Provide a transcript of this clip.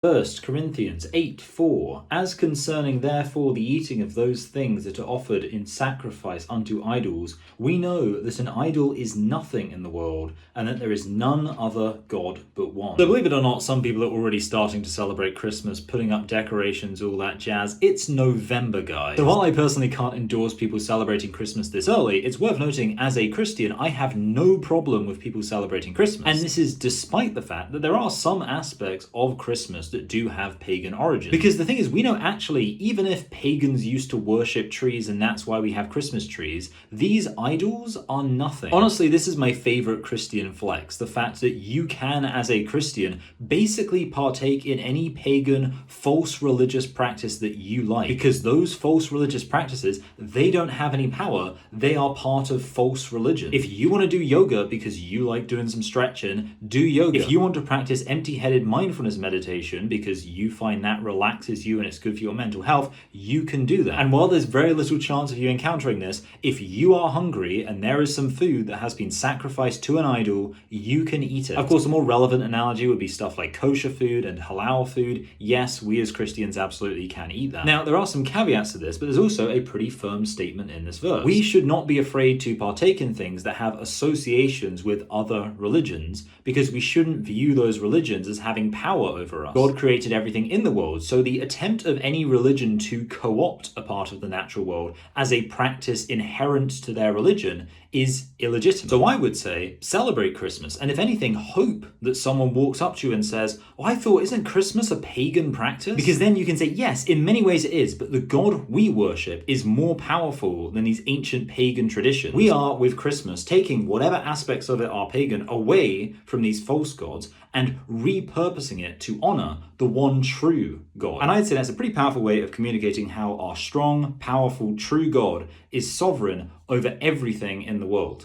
First Corinthians 8:4, as concerning therefore the eating of those things that are offered in sacrifice unto idols, we know that an idol is nothing in the world, and that there is none other God but one. So believe it or not, some people are already starting to celebrate Christmas, putting up decorations, all that jazz. It's November, guys. So while I personally can't endorse people celebrating Christmas this early, it's worth noting as a Christian, I have no problem with people celebrating Christmas. And this is despite the fact that there are some aspects of Christmas that do have pagan origins. Because the thing is, we know actually, even if pagans used to worship trees and that's why we have Christmas trees, these idols are nothing. Honestly, this is my favorite Christian flex, the fact that you can, as a Christian, basically partake in any pagan false religious practice that you like. Because those false religious practices, they don't have any power, they are part of false religion. If you want to do yoga because you like doing some stretching, do yoga. If you want to practice empty-headed mindfulness meditation because you find that relaxes you and it's good for your mental health, you can do that. And while there's very little chance of you encountering this, if you are hungry and there is some food that has been sacrificed to an idol, you can eat it. Of course, a more relevant analogy would be stuff like kosher food and halal food. Yes, we as Christians absolutely can eat that. Now, there are some caveats to this, but there's also a pretty firm statement in this verse. We should not be afraid to partake in things that have associations with other religions, because we shouldn't view those religions as having power over us. God created everything in the world, so the attempt of any religion to co-opt a part of the natural world as a practice inherent to their religion is illegitimate. So I would say celebrate Christmas, and if anything, hope that someone walks up to you and says, "Oh, I thought, isn't Christmas a pagan practice?" Because then you can say, yes, in many ways it is, but the God we worship is more powerful than these ancient pagan traditions. We are, with Christmas, taking whatever aspects of it are pagan away from these false gods and repurposing it to honor the one true God. And I'd say that's a pretty powerful way of communicating how our strong, powerful, true God is sovereign over everything in the world.